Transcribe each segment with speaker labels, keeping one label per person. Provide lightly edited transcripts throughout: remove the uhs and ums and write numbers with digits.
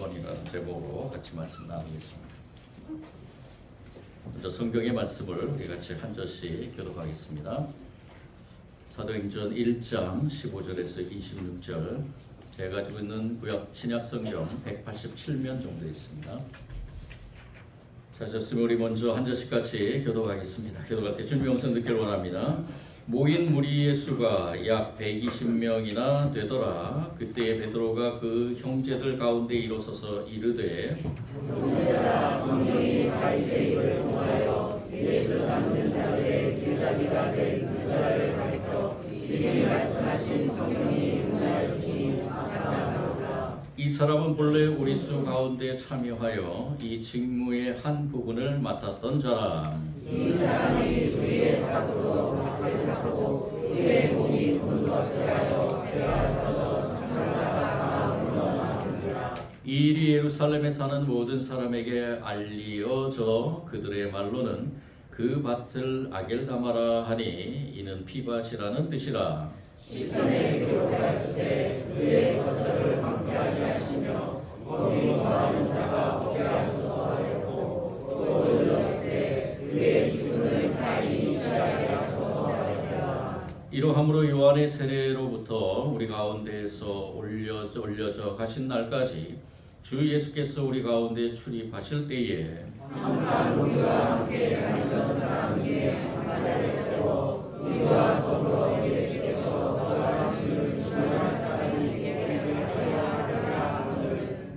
Speaker 1: 조건이라는 제목으로 같이 말씀 나누겠습니다. 먼저 성경의 말씀을 우리 같이 한 절씩 교독하겠습니다. 사도행전 1장 15절에서 26절, 제가 가지고 있는 구약 신약 성경 187면 정도 있습니다. 찾으셨으면 우리 먼저 한 절씩 같이 교독하겠습니다. 교독할 때 주님의 영성 듣기를 원합니다. 모인 무리의 수가 약 120명이나 되더라. 그때 베드로가 그 형제들 가운데 일어서서 이르되,
Speaker 2: 성령이 다윗의 입을 통하여 예수 잡는 자들의 길잡이가 된 유다를 가리켜 이미 말씀하신 성령이 응하였으니 아멘.
Speaker 1: 이 사람은 본래 우리 수 가운데 참여하여 이 직무의 한 부분을 맡았던 자라.
Speaker 2: 이 사람이 우리의 사도로 박제하고 우리의 몸이 분거하여 배가 터져 천사가 물러나는지라.
Speaker 1: 이 일이 예루살렘에 사는 모든 사람에게 알리어져 그들의 말로는 그 밭을 아겔다마라 하니 이는 피밭이라는 뜻이라.
Speaker 2: 시편에 기록하였을 때 그의 거처를 황폐하게 하시며 거기 거하는 자가 없게 하소서 하였고, 또 들렸을 때 그의 기분을 하이 취하게 하소서 하였다.
Speaker 1: 이러함으로 요한의 세례로부터 우리 가운데에서 올려져 가신 날까지 주 예수께서 우리 가운데 출입하실 때에
Speaker 2: 항상 우리와 함께 다니던 사람 중에 하나를 세워 우리와 더불어 예수께서 거하심을 증언할 사람이 있게 하였다.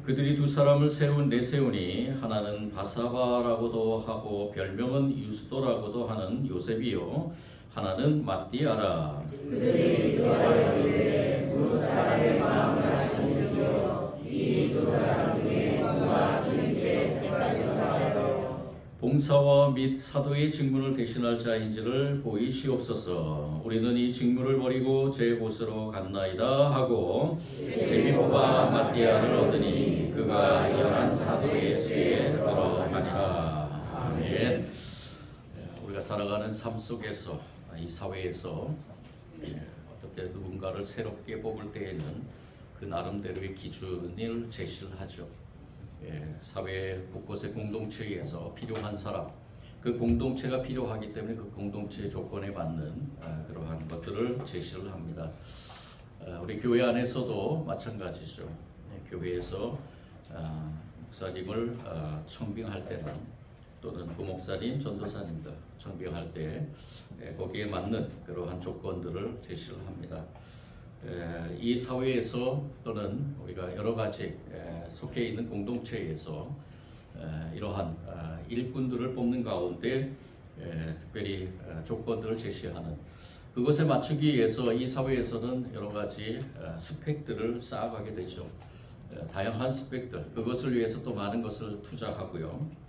Speaker 1: 그들이 두 사람을 내세우니 하나는 바사바라고도 하고 별명은 유스도라고도 하는 요셉이요 하나는 마띠아라.
Speaker 2: 그들이 그와 이르되 두 사람의 마음을 아시는 주여 이 두 사람 중에 누가 주님께 택하신가 하여
Speaker 1: 봉사와 및 사도의 직분을 대신할 자인지를 보이시옵소서. 우리는 이 직무를 버리고 제 곳으로 갔나이다 하고 제비보와 마띠아를 얻으니 그가 열한 사도의 수에 들어가니라. 아멘. 우리가 살아가는 삶 속에서 이 사회에서 어떻게 누군가를 새롭게 뽑을 때에는 그 나름대로의 기준을 제시를 하죠. 사회 곳곳의 공동체에서 필요한 사람, 그 공동체가 필요하기 때문에 그 공동체의 조건에 맞는 그러한 것들을 제시를 합니다. 우리 교회 안에서도 마찬가지죠. 교회에서 목사님을 청빙할 때는 또는 부목사님, 전도사님들 청빙할 때 거기에 맞는 그러한 조건들을 제시를 합니다. 이 사회에서 또는 우리가 여러 가지 속해 있는 공동체에서 이러한 일꾼들을 뽑는 가운데 특별히 조건들을 제시하는 그것에 맞추기 위해서 이 사회에서는 여러 가지 스펙들을 쌓아가게 되죠. 다양한 스펙들, 그것을 위해서 또 많은 것을 투자하고요.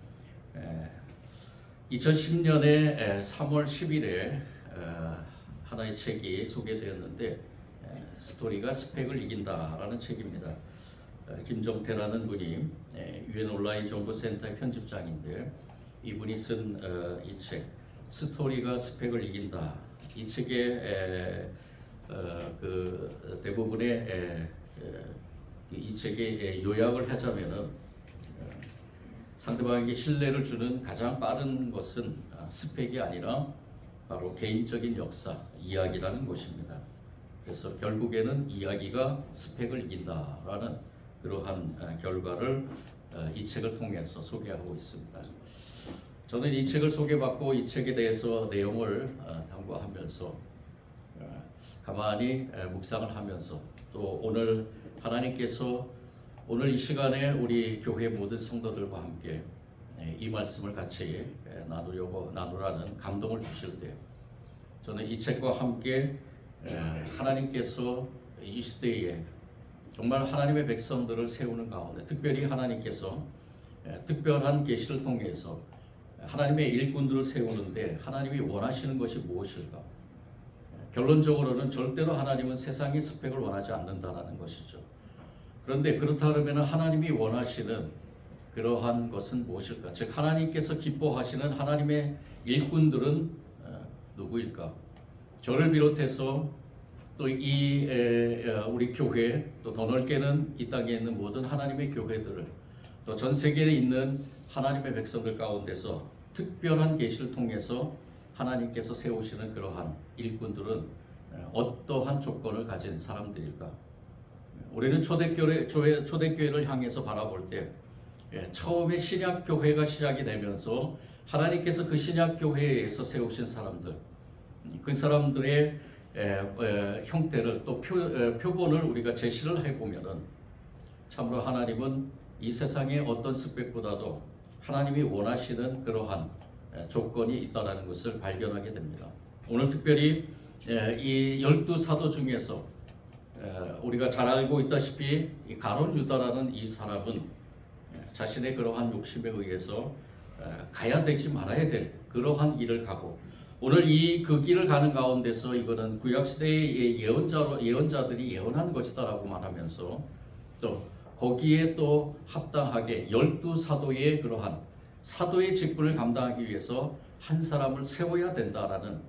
Speaker 1: 2010년에 3월 10일에 하나의 책이 소개되었는데 스토리가 스펙을 이긴다라는 책입니다. 김정태라는 분이 UN 온라인 정보센터의 편집장인데 이분이 쓴 이 책 스토리가 스펙을 이긴다. 이 책의 그 대부분의 이 책의 요약을 하자면은 상대방에게 신뢰를 주는 가장 빠른 것은 스펙이 아니라 바로 개인적인 역사, 이야기라는 것입니다. 그래서 결국에는 이야기가 스펙을 이긴다라는 그러한 결과를 이 책을 통해서 소개하고 있습니다. 저는 이 책을 소개받고 이 책에 대해서 내용을 탐구하면서 가만히 묵상을 하면서 또 오늘 하나님께서 오늘 이 시간에 우리 교회 모든 성도들과 함께 이 말씀을 같이 나누라는 감동을 주실 때 저는 이 책과 함께 하나님께서 이 시대에 정말 하나님의 백성들을 세우는 가운데 특별히 하나님께서 특별한 계시를 통해서 하나님의 일꾼들을 세우는데 하나님이 원하시는 것이 무엇일까? 결론적으로는 절대로 하나님은 세상의 스펙을 원하지 않는다는 것이죠. 그런데 그렇다 그러면 하나님이 원하시는 그러한 것은 무엇일까? 즉 하나님께서 기뻐하시는 하나님의 일꾼들은 누구일까? 저를 비롯해서 또 이 우리 교회 또 더 넓게는 이 땅에 있는 모든 하나님의 교회들을 또 전 세계에 있는 하나님의 백성들 가운데서 특별한 계시를 통해서 하나님께서 세우시는 그러한 일꾼들은 어떠한 조건을 가진 사람들일까? 우리는 초대교회를 향해서 바라볼 때 처음에 신약교회가 시작이 되면서 하나님께서 그 신약교회에서 세우신 사람들, 그 사람들의 형태를 또 표본을 우리가 제시를 해보면은 참으로 하나님은 이 세상의 어떤 스펙보다도 하나님이 원하시는 그러한 조건이 있다는 것을 발견하게 됩니다. 오늘 특별히 이 12사도 중에서 우리가 잘 알고 있다시피 이 가룟 유다라는 이 사람은 자신의 그러한 욕심에 의해서 가야 되지 말아야 될 그러한 일을 가고 오늘 그 길을 가는 가운데서 이거는 구약시대의 예언자들이 예언한 것이다라고 말하면서 또 거기에 또 합당하게 12사도의 그러한 사도의 직분을 감당하기 위해서 한 사람을 세워야 된다라는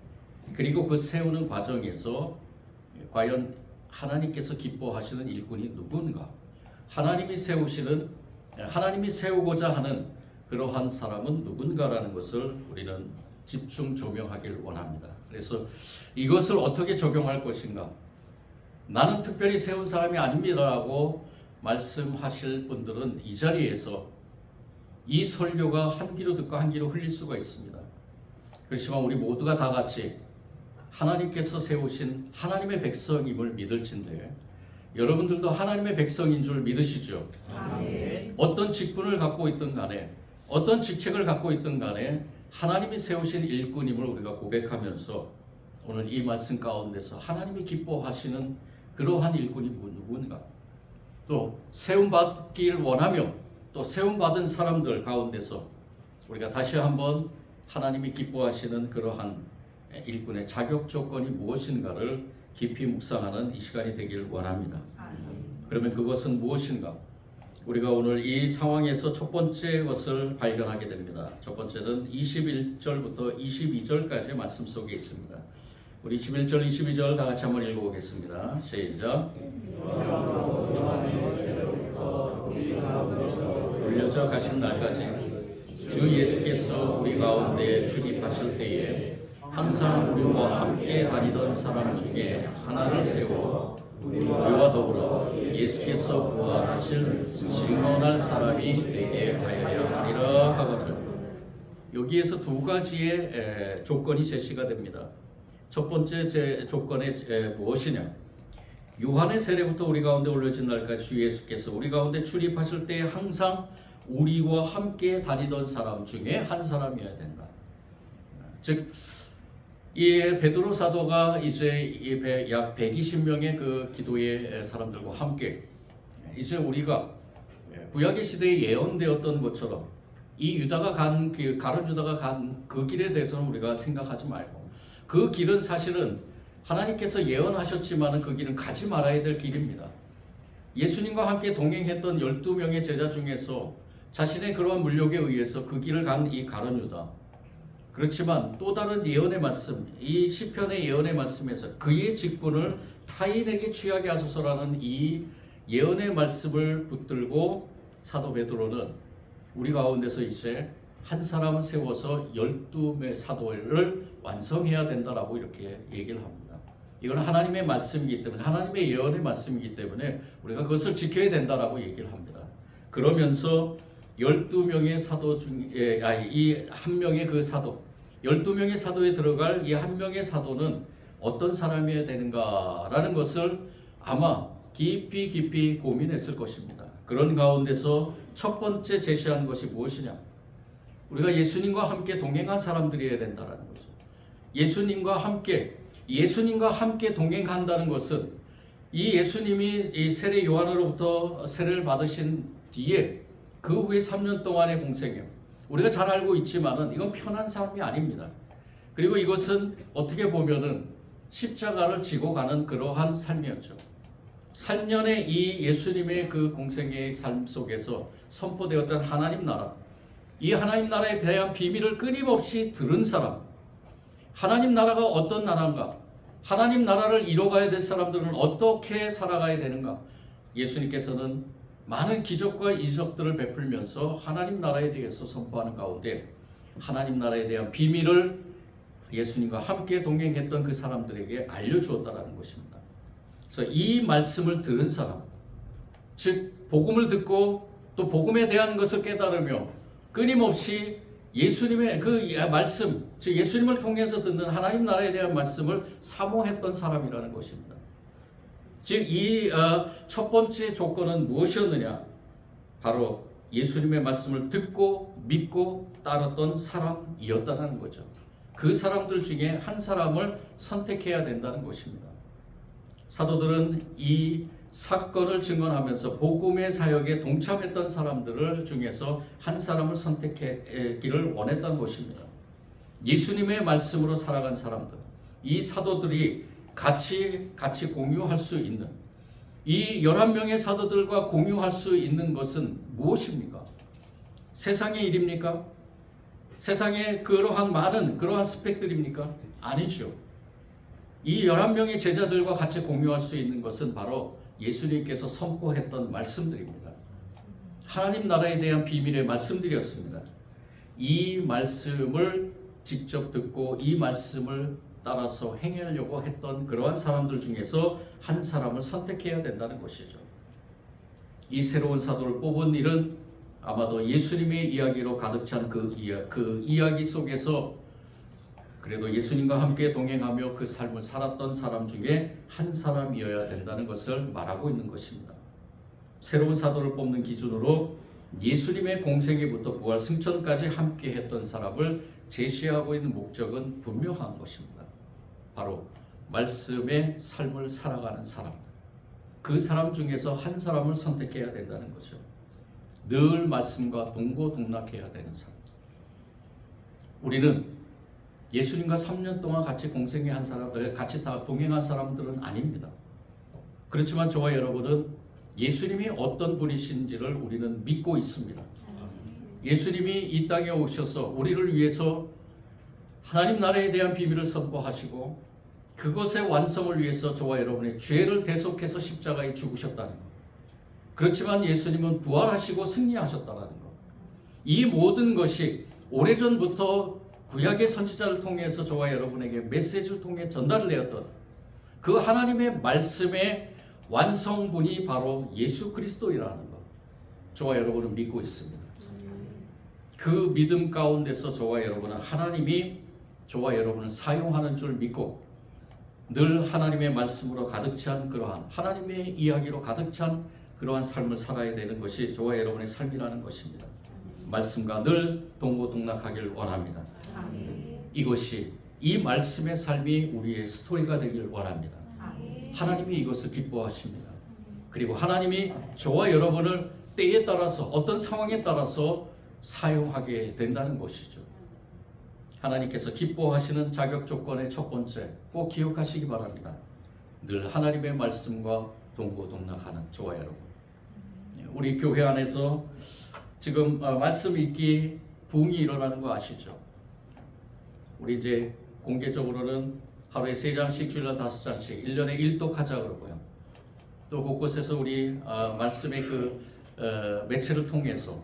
Speaker 1: 그리고 그 세우는 과정에서 과연 하나님께서 기뻐하시는 일꾼이 누군가 하나님이 세우고자 하는 그러한 사람은 누군가라는 것을 우리는 집중 조명하길 원합니다. 그래서 이것을 어떻게 적용할 것인가 나는 특별히 세운 사람이 아닙니다라고 말씀하실 분들은 이 자리에서 이 설교가 한 귀로 듣고 한 귀로 흘릴 수가 있습니다. 그렇지만 우리 모두가 다 같이 하나님께서 세우신 하나님의 백성임을 믿을진데 여러분들도 하나님의 백성인 줄 믿으시죠?
Speaker 2: 아멘.
Speaker 1: 어떤 직분을 갖고 있든 간에 어떤 직책을 갖고 있든 간에 하나님이 세우신 일꾼임을 우리가 고백하면서 오늘 이 말씀 가운데서 하나님이 기뻐하시는 그러한 일꾼이 누군가 또 세움받기를 원하며 또 세움받은 사람들 가운데서 우리가 다시 한번 하나님이 기뻐하시는 그러한 일꾼의 자격 조건이 무엇인가를 깊이 묵상하는 이 시간이 되기를 원합니다. 그러면 그것은 무엇인가? 우리가 오늘 이 상황에서 첫 번째 것을 발견하게 됩니다. 첫 번째는 21절부터 22절까지의 말씀 속에 있습니다. 우리 21절, 22절 다 같이 한번 읽어보겠습니다. 시작. 올려져 가신 날까지 주 예수께서 우리 가운데 출입하실 때에 항상 우리와 함께 다니던 사람 중에 하나를 세워 우리와 더불어 예수께서 부활하실 증언할 사람이 되게 하여야 하리라 하거늘. 여기에서 두 가지의 조건이 제시가 됩니다. 첫 번째 조건이 무엇이냐? 요한의 세례부터 우리 가운데 올려진 날까지 주 예수께서 우리 가운데 출입하실 때 항상 우리와 함께 다니던 사람 중에 한 사람이어야 된다. 즉, 이 베드로 사도가 이제 약 120명의 그 기도의 사람들과 함께 이제 우리가 구약의 시대에 예언되었던 것처럼 이 유다가 간 그 가룟 유다가 간 그 길에 대해서는 우리가 생각하지 말고 그 길은 사실은 하나님께서 예언하셨지만 그 길은 가지 말아야 될 길입니다. 예수님과 함께 동행했던 12명의 제자 중에서 자신의 그러한 물욕에 의해서 그 길을 간 이 가룟 유다. 그렇지만 또 다른 예언의 말씀, 이 시편의 예언의 말씀에서 그의 직분을 타인에게 취하게 하소서라는 이 예언의 말씀을 붙들고 사도 베드로는 우리 가운데서 이제 한 사람을 세워서 12의 사도를 완성해야 된다라고 이렇게 얘기를 합니다. 이건 하나님의 말씀이기 때문에 하나님의 예언의 말씀이기 때문에 우리가 그것을 지켜야 된다라고 얘기를 합니다. 그러면서 12명의 사도 중에 이 한 명의 그 사도 12명의 사도에 들어갈 이 한 명의 사도는 어떤 사람이어야 되는가라는 것을 아마 깊이 고민했을 것입니다. 그런 가운데서 첫 번째 제시한 것이 무엇이냐? 우리가 예수님과 함께 동행한 사람들이어야 된다는 거죠. 예수님과 함께 동행한다는 것은 이 예수님이 이 세례 요한으로부터 세례를 받으신 뒤에 그 후에 3년 동안의 공생애요. 우리가 잘 알고 있지만은 이건 편한 삶이 아닙니다. 그리고 이것은 어떻게 보면은 십자가를 지고 가는 그러한 삶이었죠. 3년의 이 예수님의 그 공생애의 삶 속에서 선포되었던 하나님 나라, 이 하나님 나라에 대한 비밀을 끊임없이 들은 사람, 하나님 나라가 어떤 나라인가, 하나님 나라를 이뤄가야 될 사람들은 어떻게 살아가야 되는가? 예수님께서는 많은 기적과 이적들을 베풀면서 하나님 나라에 대해서 선포하는 가운데 하나님 나라에 대한 비밀을 예수님과 함께 동행했던 그 사람들에게 알려주었다라는 것입니다. 그래서 이 말씀을 들은 사람, 즉 복음을 듣고 또 복음에 대한 것을 깨달으며 끊임없이 예수님의 그 말씀, 즉 예수님을 통해서 듣는 하나님 나라에 대한 말씀을 사모했던 사람이라는 것입니다. 즉 이 첫 번째 조건은 무엇이었느냐? 바로 예수님의 말씀을 듣고 믿고 따랐던 사람이었다는 거죠. 그 사람들 중에 한 사람을 선택해야 된다는 것입니다. 사도들은 이 사건을 증언하면서 복음의 사역에 동참했던 사람들을 중에서 한 사람을 선택하기를 원했던 것입니다. 예수님의 말씀으로 살아간 사람들, 이 사도들이 같이 공유할 수 있는, 이 11명의 사도들과 공유할 수 있는 것은 무엇입니까? 세상의 일입니까? 세상에 그러한 스펙들입니까? 아니죠. 이 11명의 제자들과 같이 공유할 수 있는 것은 바로 예수님께서 선포했던 말씀들입니다. 하나님 나라에 대한 비밀의 말씀들이었습니다. 이 말씀을 직접 듣고 이 말씀을 따라서 행하려고 했던 그러한 사람들 중에서 한 사람을 선택해야 된다는 것이죠. 이 새로운 사도를 뽑은 일은 아마도 예수님의 이야기로 가득 찬 그 이야기 속에서 그래도 예수님과 함께 동행하며 그 삶을 살았던 사람 중에 한 사람이어야 된다는 것을 말하고 있는 것입니다. 새로운 사도를 뽑는 기준으로 예수님의 공생애부터 부활 승천까지 함께 했던 사람을 제시하고 있는 목적은 분명한 것입니다. 바로 말씀의 삶을 살아가는 사람, 그 사람 중에서 한 사람을 선택해야 된다는 거죠. 늘 말씀과 동고동락해야 되는 사람. 우리는 예수님과 3년 동안 같이 공생애 한 사람들, 같이 다 동행한 사람들은 아닙니다. 그렇지만 저와 여러분은 예수님이 어떤 분이신지를 우리는 믿고 있습니다. 예수님이 이 땅에 오셔서 우리를 위해서 하나님 나라에 대한 비밀을 선포하시고 그것의 완성을 위해서 저와 여러분의 죄를 대속해서 십자가에 죽으셨다는 것. 그렇지만 예수님은 부활하시고 승리하셨다는 것. 이 모든 것이 오래전부터 구약의 선지자를 통해서 저와 여러분에게 메시지를 통해 전달을 되었던 그 하나님의 말씀의 완성분이 바로 예수 그리스도이라는 것. 저와 여러분은 믿고 있습니다. 그 믿음 가운데서 저와 여러분은 하나님이 저와 여러분을 사용하는 줄 믿고 늘 하나님의 말씀으로 가득 찬 그러한 하나님의 이야기로 가득 찬 그러한 삶을 살아야 되는 것이 저와 여러분의 삶이라는 것입니다. 말씀과 늘 동고동락하기를 원합니다. 이것이 이 말씀의 삶이 우리의 스토리가 되기를 원합니다. 하나님이 이것을 기뻐하십니다. 그리고 하나님이 저와 여러분을 때에 따라서 어떤 상황에 따라서 사용하게 된다는 것이죠. 하나님께서 기뻐하시는 자격 조건의 첫 번째 꼭 기억하시기 바랍니다. 늘 하나님의 말씀과 동고동락하는 저와 여러분. 우리 교회 안에서 지금 말씀 읽기 부흥이 일어나는 거 아시죠? 우리 이제 공개적으로는 하루에 3장씩 주일날 5장씩 1년에 1독 하자 그러고요. 또 곳곳에서 우리 말씀의 그 매체를 통해서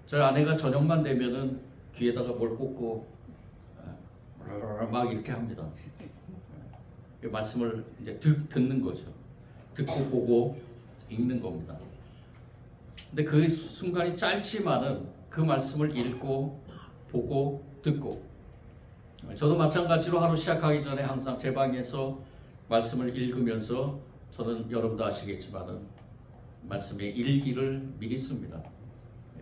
Speaker 1: 저희 아내가 저녁만 되면은 귀에다가 뭘 꽂고 막 이렇게 합니다. 그 말씀을 이제 듣는 거죠. 듣고 보고 읽는 겁니다. 근데 그 순간이 짧지만은 그 말씀을 읽고 보고 듣고 저도 마찬가지로 하루 시작하기 전에 항상 제 방에서 말씀을 읽으면서 저는 여러분도 아시겠지만은 말씀의 일기를 미리 씁니다.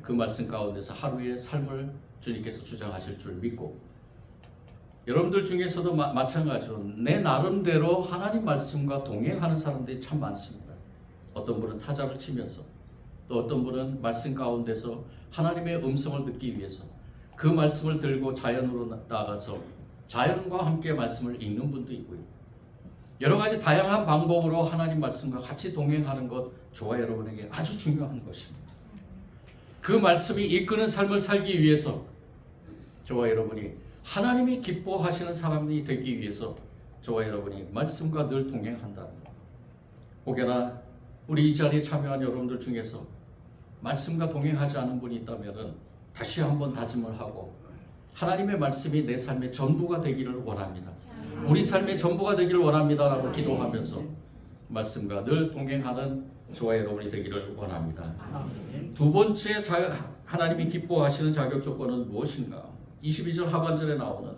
Speaker 1: 그 말씀 가운데서 하루의 삶을 주님께서 주장하실 줄 믿고 여러분들 중에서도 마찬가지로 내 나름대로 하나님 말씀과 동행하는 사람들이 참 많습니다. 어떤 분은 타자를 치면서 또 어떤 분은 말씀 가운데서 하나님의 음성을 듣기 위해서 그 말씀을 들고 자연으로 나가서 자연과 함께 말씀을 읽는 분도 있고요. 여러 가지 다양한 방법으로 하나님 말씀과 같이 동행하는 것 저와 여러분에게 아주 중요한 것입니다. 그 말씀이 이끄는 삶을 살기 위해서 저와 여러분이 하나님이 기뻐하시는 사람이 되기 위해서 저와 여러분이 말씀과 늘 동행한다는 것. 혹여나 우리 이 자리에 참여한 여러분들 중에서 말씀과 동행하지 않은 분이 있다면 다시 한번 다짐을 하고 하나님의 말씀이 내 삶의 전부가 되기를 원합니다. 우리 삶의 전부가 되기를 원합니다라고 기도하면서 말씀과 늘 동행하는 저와 여러분이 되기를 원합니다. 두 번째 하나님이 기뻐하시는 자격 조건은 무엇인가? 22절 하반절에 나오는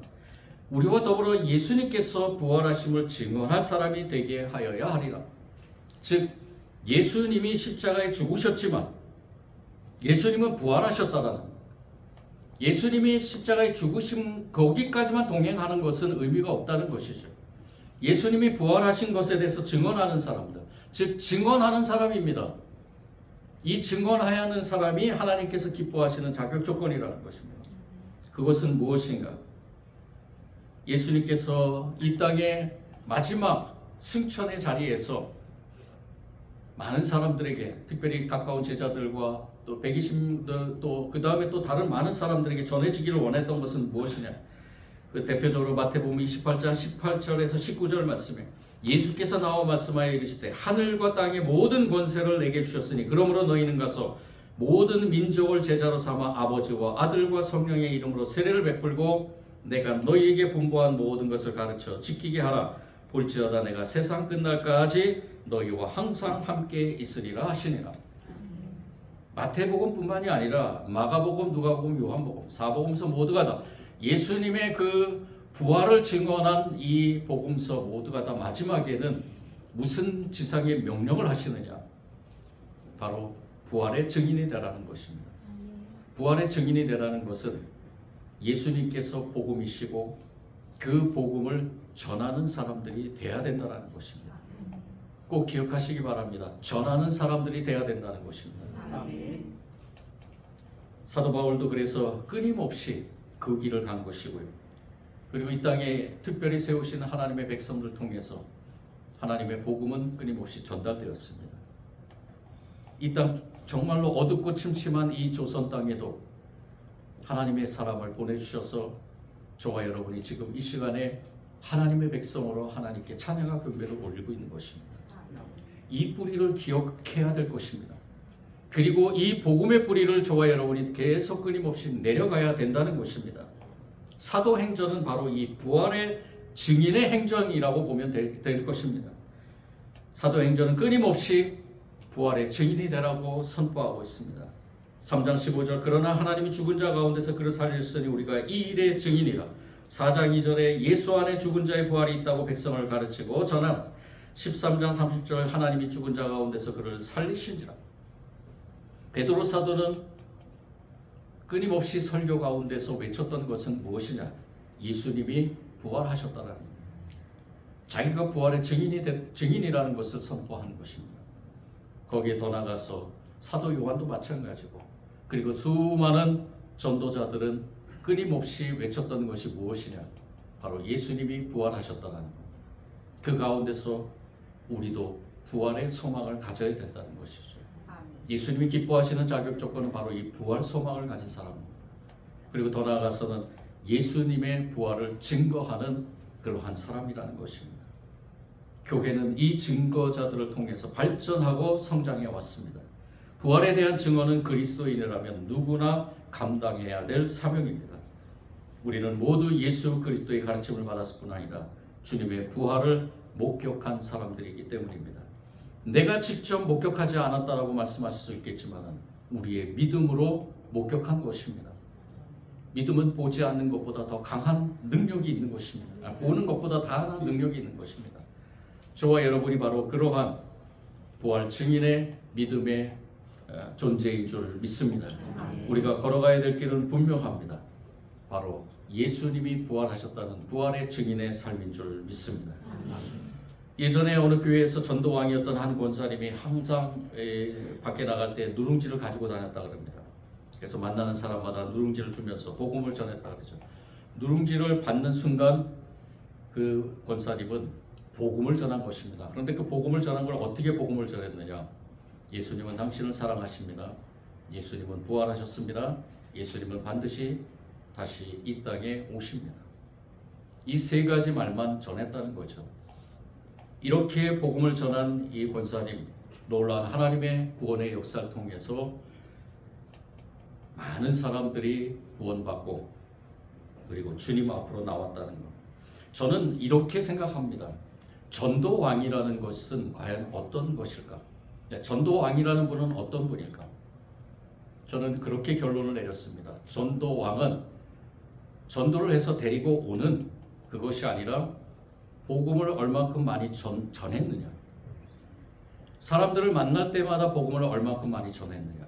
Speaker 1: 우리와 더불어 예수님께서 부활하심을 증언할 사람이 되게 하여야 하리라. 즉 예수님이 십자가에 죽으셨지만 예수님은 부활하셨다라는, 예수님이 십자가에 죽으심 거기까지만 동행하는 것은 의미가 없다는 것이죠. 예수님이 부활하신 것에 대해서 증언하는 사람들, 즉 증언하는 사람입니다. 이 증언해야 하는 사람이 하나님께서 기뻐하시는 자격 조건이라는 것입니다. 그것은 무엇인가? 예수님께서 이 땅의 마지막 승천의 자리에서 많은 사람들에게, 특별히 가까운 제자들과 또 120들, 또 그 다음에 또 다른 많은 사람들에게 전해지기를 원했던 것은 무엇이냐? 그 대표적으로 마태복음 28장 18절에서 19절 말씀에 예수께서 나와 말씀하여 이르시되 하늘과 땅의 모든 권세를 내게 주셨으니 그러므로 너희는 가서 모든 민족을 제자로 삼아 아버지와 아들과 성령의 이름으로 세례를 베풀고 내가 너희에게 분부한 모든 것을 가르쳐 지키게 하라. 볼지어다 내가 세상 끝날까지 너희와 항상 함께 있으리라 하시니라. 마태복음뿐만이 아니라 마가복음, 누가복음, 요한복음, 사복음서 모두가 다 예수님의 그 부활을 증언한 이 복음서 모두가 다 마지막에는 무슨 지상의 명령을 하시느냐? 바로 부활의 증인이 되라는 것입니다. 부활의 증인이 되라는 것은 예수님께서 복음이시고 그 복음을 전하는 사람들이 돼야 된다는 것입니다. 꼭 기억하시기 바랍니다. 전하는 사람들이 돼야 된다는 것입니다. 사도 바울도 그래서 끊임없이 그 길을 간 것이고요. 그리고 이 땅에 특별히 세우신 하나님의 백성들을 통해서 하나님의 복음은 끊임없이 전달되었습니다. 이 땅 정말로 어둡고 침침한 이 조선 땅에도 하나님의 사람을 보내주셔서 저와 여러분이 지금 이 시간에 하나님의 백성으로 하나님께 찬양과 경배를 올리고 있는 것입니다. 이 뿌리를 기억해야 될 것입니다. 그리고 이 복음의 뿌리를 저와 여러분이 계속 끊임없이 내려가야 된다는 것입니다. 사도행전은 바로 이 부활의 증인의 행전이라고 보면 될 것입니다. 사도행전은 끊임없이 부활의 증인이 되라고 선포하고 있습니다. 3장 15절 그러나 하나님이 죽은 자 가운데서 그를 살리셨으니 우리가 이 일의 증인이라. 4장 2절에 예수 안에 죽은 자의 부활이 있다고 백성을 가르치고 전하는 13장 30절 하나님이 죽은 자 가운데서 그를 살리신지라. 베드로 사도는 끊임없이 설교 가운데서 외쳤던 것은 무엇이냐? 예수님이 부활하셨다라는 겁니다. 자기가 부활의 증인이라는 것을 선포하는 것입니다. 거기에 더 나가서 사도 요한도 마찬가지고, 그리고 수많은 전도자들은 끊임없이 외쳤던 것이 무엇이냐? 바로 예수님이 부활하셨다는 것. 그 가운데서 우리도 부활의 소망을 가져야 된다는 것이죠. 예수님이 기뻐하시는 자격 조건은 바로 이 부활 소망을 가진 사람입니다. 그리고 더 나아가서는 예수님의 부활을 증거하는 그러한 사람이라는 것입니다. 교회는 이 증거자들을 통해서 발전하고 성장해 왔습니다. 부활에 대한 증언은 그리스도인이라면 누구나 감당해야 될 사명입니다. 우리는 모두 예수 그리스도의 가르침을 받았을 뿐 아니라 주님의 부활을 목격한 사람들이기 때문입니다. 내가 직접 목격하지 않았다라고 말씀하실 수 있겠지만 우리의 믿음으로 목격한 것입니다. 믿음은 보지 않는 것보다 더 강한 능력이 있는 것입니다. 보는 것보다 다한 능력이 있는 것입니다. 저와 여러분이 바로 그러한 부활 증인의 믿음의 존재인 줄 믿습니다. 우리가 걸어가야 될 길은 분명합니다. 바로 예수님이 부활하셨다는 부활의 증인의 삶인 줄 믿습니다. 예전에 어느 교회에서 전도왕이었던 한 권사님이 항상 밖에 나갈 때 누룽지를 가지고 다녔다 그럽니다. 그래서 만나는 사람마다 누룽지를 주면서 복음을 전했다 그러죠. 누룽지를 받는 순간 그 권사님은 복음을 전한 것입니다. 그런데 그 복음을 전한 걸 어떻게 복음을 전했느냐? 예수님은 당신을 사랑하십니다. 예수님은 부활하셨습니다. 예수님은 반드시 다시 이 땅에 오십니다. 이 세 가지 말만 전했다는 거죠. 이렇게 복음을 전한 이 권사님, 놀라운 하나님의 구원의 역사를 통해서 많은 사람들이 구원받고 그리고 주님 앞으로 나왔다는 것. 저는 이렇게 생각합니다. 전도왕이라는 것은 과연 어떤 것일까? 전도왕이라는 분은 어떤 분일까? 저는 그렇게 결론을 내렸습니다. 전도왕은 전도를 해서 데리고 오는 그것이 아니라 복음을 얼만큼 많이 전했느냐, 사람들을 만날 때마다 복음을 얼만큼 많이 전했느냐,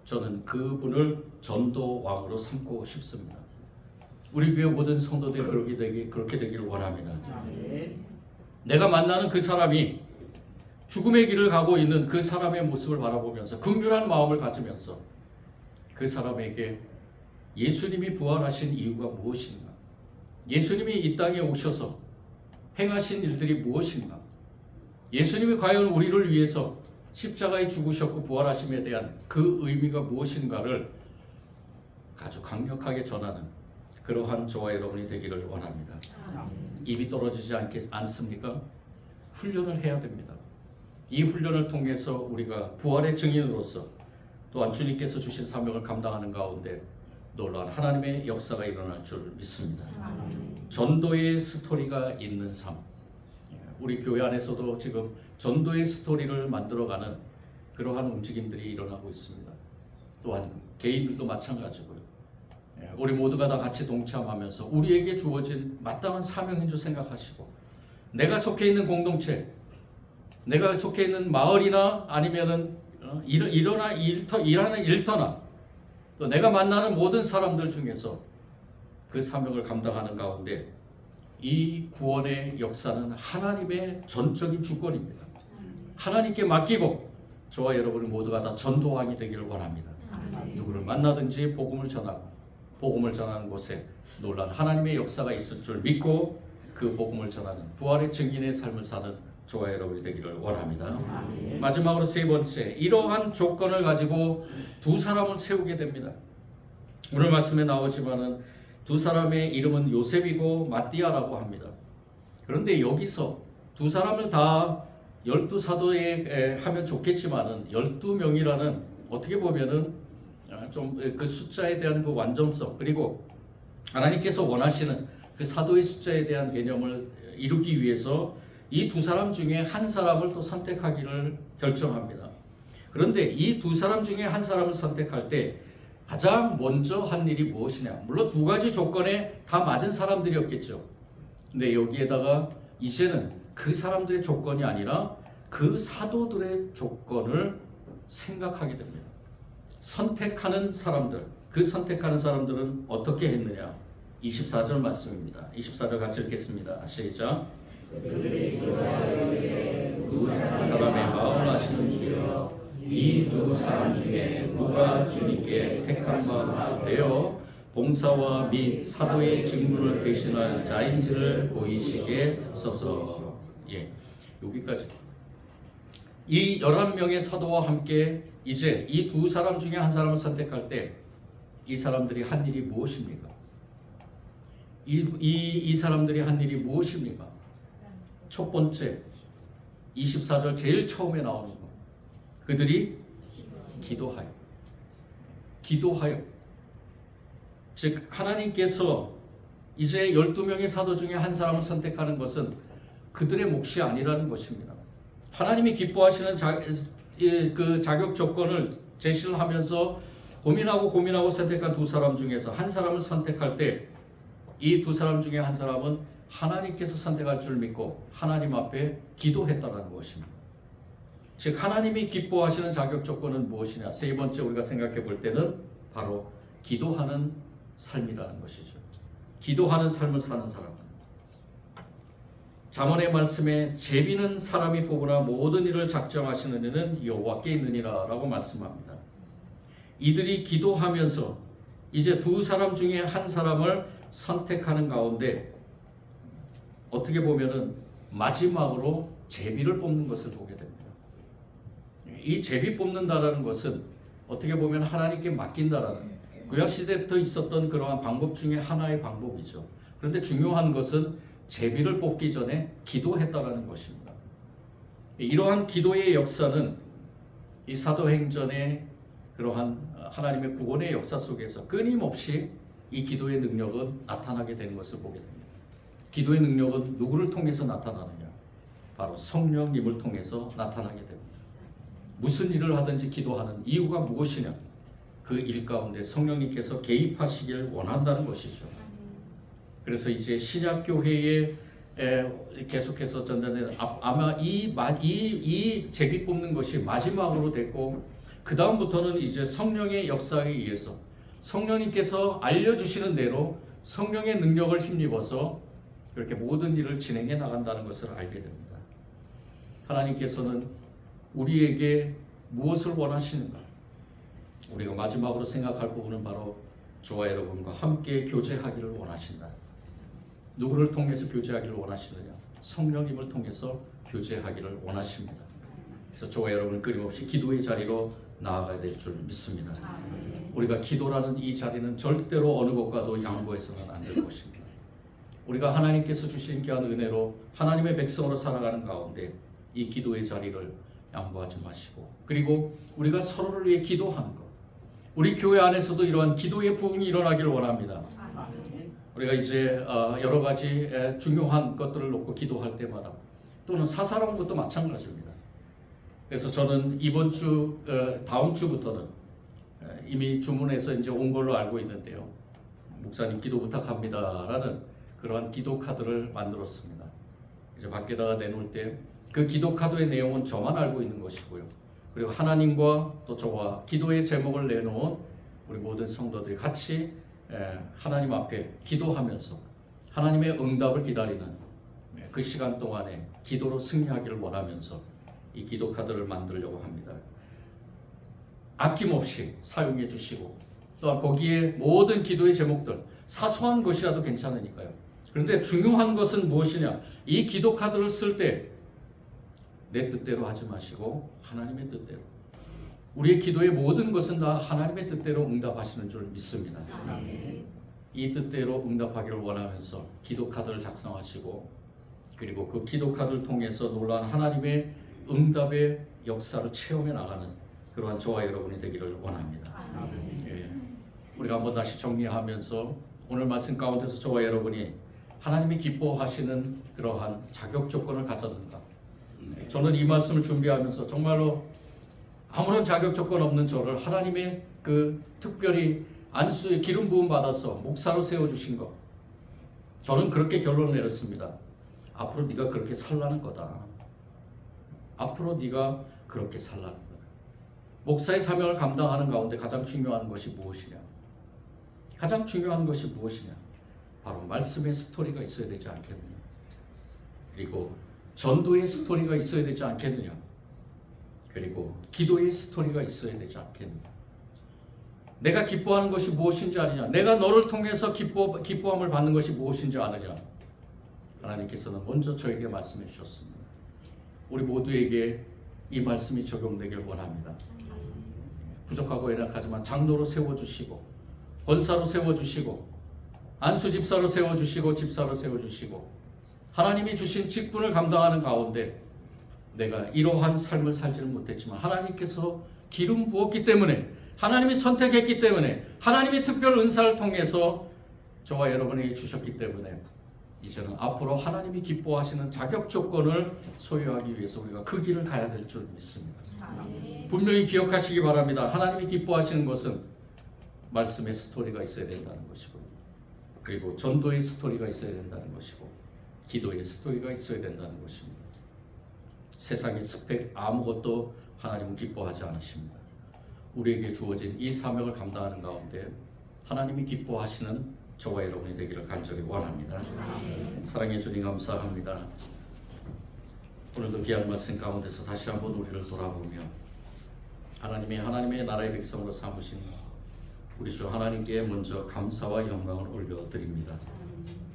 Speaker 1: 저는 그분을 전도왕으로 삼고 싶습니다. 우리 교회 모든 성도들이 그렇게 되기를 원합니다. 내가 만나는 그 사람이 죽음의 길을 가고 있는 그 사람의 모습을 바라보면서 긍휼한 마음을 가지면서 그 사람에게 예수님이 부활하신 이유가 무엇인가, 예수님이 이 땅에 오셔서 행하신 일들이 무엇인가, 예수님이 과연 우리를 위해서 십자가에 죽으셨고 부활하심에 대한 그 의미가 무엇인가를 아주 강력하게 전하는 그러한 저와 여러분이 되기를 원합니다. 입이 떨어지지 않습니까? 훈련을 해야 됩니다. 이 훈련을 통해서 우리가 부활의 증인으로서 또한 주님께서 주신 사명을 감당하는 가운데 놀라운 하나님의 역사가 일어날 줄 믿습니다. 전도의 스토리가 있는 삶, 우리 교회 안에서도 지금 전도의 스토리를 만들어가는 그러한 움직임들이 일어나고 있습니다. 또한 개인들도 마찬가지고요. 우리 모두가 다 같이 동참하면서 우리에게 주어진 마땅한 사명인 줄 생각하시고, 내가 속해 있는 공동체, 내가 속해 있는 마을이나 아니면은 일하는 일터나 또 내가 만나는 모든 사람들 중에서 그 사명을 감당하는 가운데 이 구원의 역사는 하나님의 전적인 주권입니다. 하나님께 맡기고 저와 여러분 모두가 다 전도왕이 되기를 원합니다. 누구를 만나든지 복음을 전하고 복음을 전하는 곳에 놀라운 하나님의 역사가 있을 줄 믿고 그 복음을 전하는 부활의 증인의 삶을 사는 저와 여러분이 되기를 원합니다. 마지막으로 세 번째, 이러한 조건을 가지고 두 사람을 세우게 됩니다. 오늘 말씀에 나오지만은 두 사람의 이름은 요셉이고 마띠아라고 합니다. 그런데 여기서 두 사람을 다 12사도에 하면 좋겠지만은 12명이라는 어떻게 보면은 좀 그 숫자에 대한 그 완전성, 그리고 하나님께서 원하시는 그 사도의 숫자에 대한 개념을 이루기 위해서 이 두 사람 중에 한 사람을 또 선택하기를 결정합니다. 그런데 이 두 사람 중에 한 사람을 선택할 때 가장 먼저 한 일이 무엇이냐? 물론 두 가지 조건에 다 맞은 사람들이었겠죠. 근데 여기에다가 이제는 그 사람들의 조건이 아니라 그 사도들의 조건을 생각하게 됩니다. 선택하는 사람들, 그 선택하는 사람들은 어떻게 했느냐? 24절 말씀입니다. 24절 같이 읽겠습니다. 시작.
Speaker 2: 그들이 기도하여 두
Speaker 1: 사람의 마음을 아시는 주여,
Speaker 2: 이 두 사람 중에
Speaker 1: 누가 주님께 택한 바 되어 봉사와 및 사도의 직무를 대신할 자인지를 보이시게 하소서. 예, 여기까지. 이 11명의 사도와 함께 이제 이 두 사람 중에 한 사람을 선택할 때 이 사람들이 한 일이 무엇입니까? 이 사람들이 한 일이 무엇입니까? 첫 번째, 24절 제일 처음에 나오는 거. 그들이 기도하여. 즉 하나님께서 이제 12명의 사도 중에 한 사람을 선택하는 것은 그들의 몫이 아니라는 것입니다. 하나님이 기뻐하시는 그 자격 조건을 제시를 하면서 고민하고 선택한 두 사람 중에서 한 사람을 선택할 때 이 두 사람 중에 한 사람은 하나님께서 선택할 줄 믿고 하나님 앞에 기도했다는 것입니다. 즉 하나님이 기뻐하시는 자격 조건은 무엇이냐? 세 번째 우리가 생각해 볼 때는 바로 기도하는 삶이라는 것이죠. 기도하는 삶을 사는 사람. 잠언의 말씀에 제비는 사람이 뽑으나 모든 일을 작정하시는 이는 여호와께 있느니라 라고 말씀합니다. 이들이 기도하면서 이제 두 사람 중에 한 사람을 선택하는 가운데 어떻게 보면은 마지막으로 제비를 뽑는 것을 보게 됩니다. 이 제비 뽑는다라는 것은 어떻게 보면 하나님께 맡긴다라는 구약시대부터 있었던 그러한 방법 중에 하나의 방법이죠. 그런데 중요한 것은 제비를 뽑기 전에 기도했다라는 것입니다. 이러한 기도의 역사는 이 사도행전의 그러한 하나님의 구원의 역사 속에서 끊임없이 이 기도의 능력은 나타나게 되는 것을 보게 됩니다. 기도의 능력은 누구를 통해서 나타나느냐? 바로 성령님을 통해서 나타나게 됩니다. 무슨 일을 하든지 기도하는 이유가 무엇이냐? 그 일 가운데 성령님께서 개입하시길 원한다는 것이죠. 그래서 이제 신약교회에 계속해서 전달되는 아마 이 제비 뽑는 것이 마지막으로 됐고, 그 다음부터는 이제 성령의 역사에 의해서 성령님께서 알려주시는 대로 성령의 능력을 힘입어서 그렇게 모든 일을 진행해 나간다는 것을 알게 됩니다. 하나님께서는 우리에게 무엇을 원하시는가? 우리가 마지막으로 생각할 부분은 바로 저와 여러분과 함께 교제하기를 원하신다. 누구를 통해서 교제하기를 원하시느냐? 성령님을 통해서 교제하기를 원하십니다. 그래서 저와 여러분 끊임없이 기도의 자리로 나아가야 될 줄 믿습니다. 우리가 기도라는 이 자리는 절대로 어느 것과도 양보해서는 안 될 것입니다. 우리가 하나님께서 주신 귀한 은혜로 하나님의 백성으로 살아가는 가운데 이 기도의 자리를 양보하지 마시고, 그리고 우리가 서로를 위해 기도하는 것, 우리 교회 안에서도 이러한 기도의 부흥이 일어나기를 원합니다. 우리가 이제 여러 가지 중요한 것들을 놓고 기도할 때마다, 또는 사사로운 것도 마찬가지입니다. 그래서 저는 이번 주 다음 주부터는 이미 주문해서 이제 온 걸로 알고 있는데요, 목사님 기도 부탁합니다라는 그러한 기도 카드를 만들었습니다. 이제 밖에다가 내놓을 때 그 기도 카드의 내용은 저만 알고 있는 것이고요, 그리고 하나님과 또 저와 기도의 제목을 내놓은 우리 모든 성도들이 같이 하나님 앞에 기도하면서 하나님의 응답을 기다리는 그 시간 동안에 기도로 승리하기를 원하면서 이 기도 카드를 만들려고 합니다. 아낌없이 사용해 주시고, 또한 거기에 모든 기도의 제목들, 사소한 것이라도 괜찮으니까요. 그런데 중요한 것은 무엇이냐? 이 기도 카드를 쓸 때 내 뜻대로 하지 마시고 하나님의 뜻대로, 우리의 기도의 모든 것은 다 하나님의 뜻대로 응답하시는 줄 믿습니다. 이 뜻대로 응답하기를 원하면서 기도 카드를 작성하시고, 그리고 그 기도 카드를 통해서 놀라운 하나님의 응답의 역사를 체험해 나가는 그러한 저와 여러분이 되기를 원합니다. 예. 우리가 한번 다시 정리하면서 오늘 말씀 가운데서 저와 여러분이 하나님이 기뻐하시는 그러한 자격 조건을 가졌는가? 저는 이 말씀을 준비하면서 정말로 아무런 자격 조건 없는 저를 하나님의 그 특별히 안수의 기름 부음 받아서 목사로 세워주신 것, 저는 그렇게 결론을 내렸습니다. 앞으로 네가 그렇게 살라는 거다. 앞으로 네가 그렇게 살라는 거다. 목사의 사명을 감당하는 가운데 가장 중요한 것이 무엇이냐? 가장 중요한 것이 무엇이냐? 바로 말씀의 스토리가 있어야 되지 않겠느냐? 그리고 전도의 스토리가 있어야 되지 않겠느냐? 그리고 기도의 스토리가 있어야 되지 않겠느냐? 내가 기뻐하는 것이 무엇인지 아느냐? 내가 너를 통해서 기뻐함을 받는 것이 무엇인지 아느냐? 하나님께서는 먼저 저에게 말씀해 주셨습니다. 우리 모두에게 이 말씀이 적용되길 원합니다. 부족하고 연약하지만 장로로 세워주시고, 권사로 세워주시고, 안수집사로 세워주시고, 집사로 세워주시고, 하나님이 주신 직분을 감당하는 가운데 내가 이러한 삶을 살지는 못했지만 하나님께서 기름 부었기 때문에, 하나님이 선택했기 때문에, 하나님의 특별 은사를 통해서 저와 여러분에게 주셨기 때문에 이제는 앞으로 하나님이 기뻐하시는 자격 조건을 소유하기 위해서 우리가 그 길을 가야 될 줄 믿습니다. 분명히 기억하시기 바랍니다. 하나님이 기뻐하시는 것은 말씀의 스토리가 있어야 된다는 것이고, 그리고 전도의 스토리가 있어야 된다는 것이고, 기도의 스토리가 있어야 된다는 것입니다. 세상의 스펙 아무것도 하나님은 기뻐하지 않으십니다. 우리에게 주어진 이 사명을 감당하는 가운데 하나님이 기뻐하시는 저와 여러분이 되기를 간절히 원합니다. 사랑해 주님 감사합니다. 오늘도 귀한 말씀 가운데서 다시 한번 우리를 돌아보며 하나님의 나라의 백성으로 삼으신 우리 주 하나님께 먼저 감사와 영광을 올려드립니다.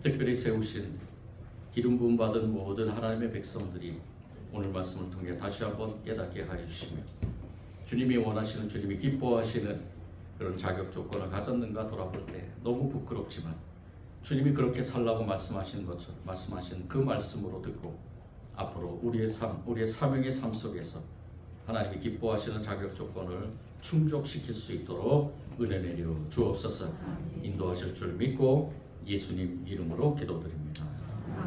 Speaker 1: 특별히 세우신 기름 부음 받은 모든 하나님의 백성들이 오늘 말씀을 통해 다시 한번 깨닫게 하여 주시며, 주님이 원하시는, 주님이 기뻐하시는 그런 자격 조건을 가졌는가 돌아볼 때 너무 부끄럽지만 주님이 그렇게 살라고 말씀하신 것처럼 말씀하신 그 말씀으로 듣고 앞으로 우리의 사명의 삶 속에서 하나님이 기뻐하시는 자격 조건을 충족시킬 수 있도록 은혜 내려 주옵소서. 인도하실 줄 믿고 예수님 이름으로 기도드립니다.